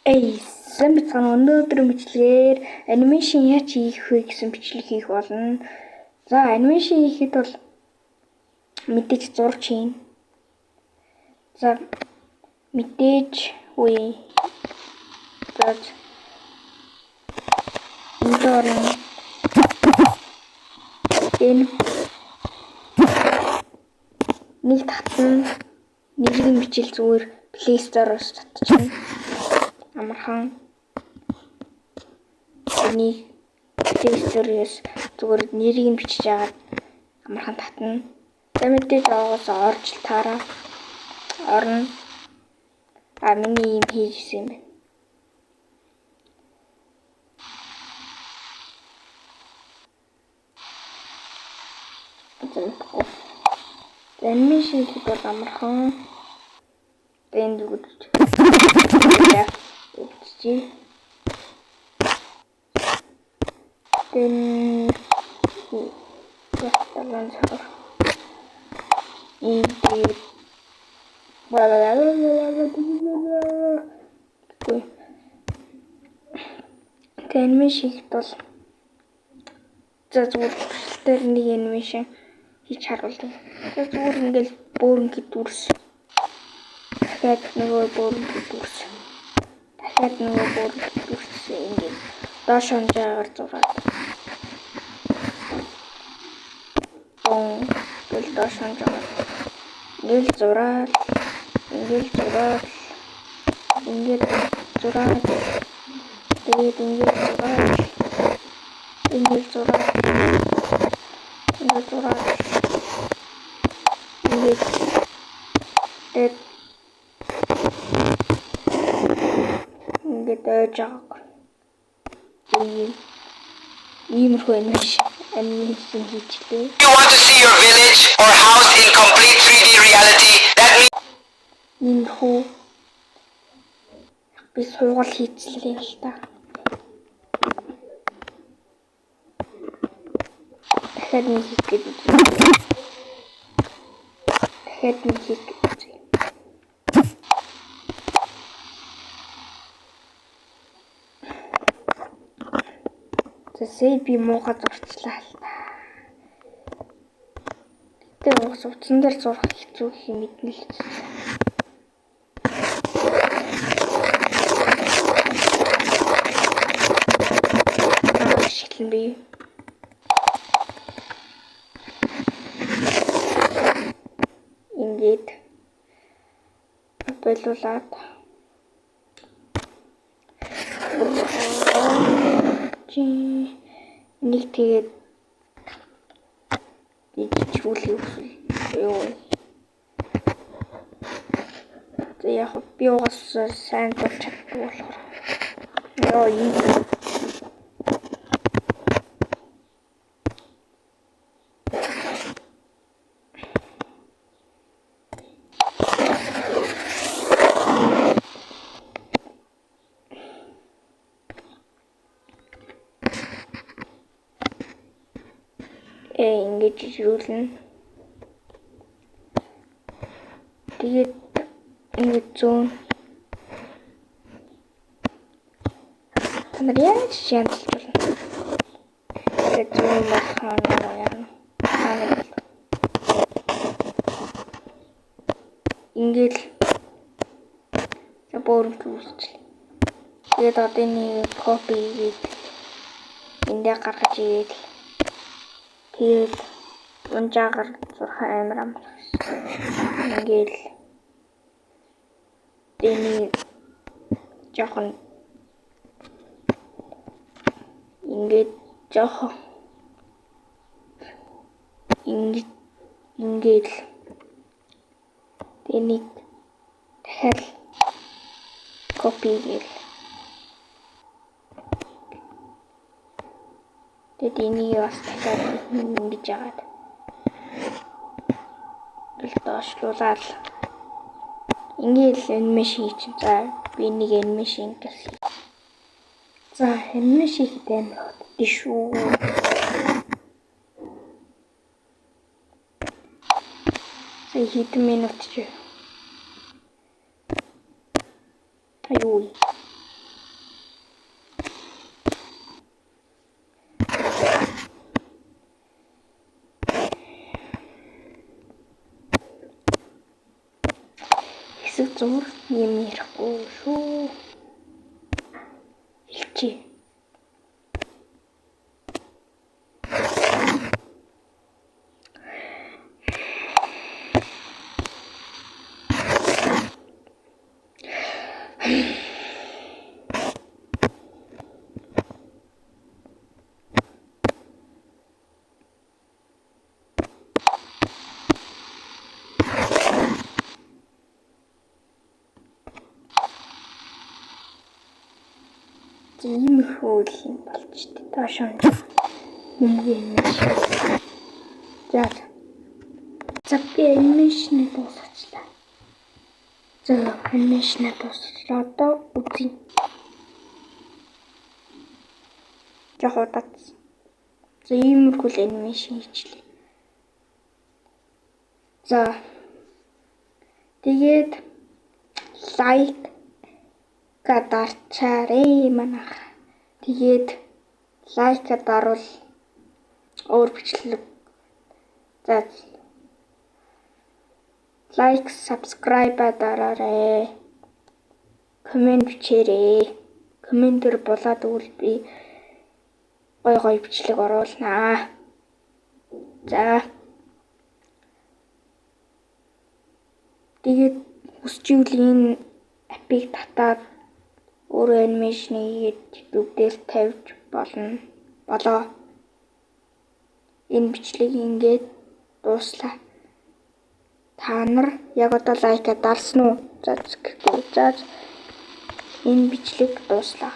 Эй, сайн бацхан өнөөдөр бичлэгээр анимашн яаж хийх вэ гэсэн бичлэг хийх болно. За, анимашн хийхэд бол мэдээж зурж хийн. За, мэдээж үе. За, энэ нэг татна нэгэн бичил зүгээр Play Store-оос татчихна. Амархан энийг Play Store-оос зүгээр нэрийг нь бичиж агаад амархан татна. За мэдээж оогоос орж таараа орно. Миний юм хийжсэн юм байна. Анимашн хийх бол амархан. Энд үгдэж. Анимашн хийх бол за зүгээр тэр нэг анимашн хийж харуулдаг. За зүгээр ингээл бөөрөнгө дүрс. Дахиад нөгөө бөөрөнгө дүрс. Дахиад нөгөө бөөрөнгө дүрс ингээд доош хонжаагаар зураад. Гэл доош хонжаагаар. Ингээл зураад. Тэгээд ингээд зураад. Ингээд жааг. Иймэрхүү анимашн хийчихлээ. You want to see your village or house in complete 3D reality? That means Иймэрхүү би сургууль хийцлээ л та. Дахиад нэг хийх гээд үзье. Тэсээ би муухай зурчлаа л та. Тэ уус утсан дээр зурх хэцүү гэх юм мэднэ л хэцүү. Шитлэн би. Ингээд болуулаад нэг тэгээд ичгүүлэх юу. За яг би угаас сайн болж чаддаг болохоор. Яа юм. Ингэж жижигүүлнэ. Тэгээд ингэж зүүн. Тамар яаж шаналж байна? Тэгээд зүүн бахана яана. Ингээл бөөрөнгө үүсчихлээ. Тэгээд одоо энэ копи хийгээд эндээ гаргаж игээд тэгээд унжаагаар зурх амар амархан. Ингээл энийг жоохон ингээд жоохон ингээд энийг дахиад копи хийгээл. Тэгээд энийг бас дахиад ингэж яагаад доошлуулаад ингээл анимашн хийж. За би нэг анимашн гэсэн. За анимашн хийх амар хөттэй шүү. За хэдэн минут ч. Аюу. зур юм ярихгүй шүү. Хэлчихье. Иймэрхүү юм болж дээ. Доош нь. За би анимашн дуусгачлаа. Одоо үзье. Яг удаац. За иймэрхүү анимашн хийчлээ. За тэгээд лайк дарчаарэ манайх. Тэгээд лайкад дарвал өөр бичлэг. За лайк, subscribe дараарай. Коммент бичээрэй. Комментэр болоод өгвөл би гой бичлэг оруулнаа. За тэгээд хүсчихвэл энэ апыг татаад өөрөө анимашн хийгээд YouTube дээр тавьж болоо. Энэ бичлэг ингээд дууслаа. Та нар яг одоо лайкаа дарсан уу? За энэ бичлэг дууслаа.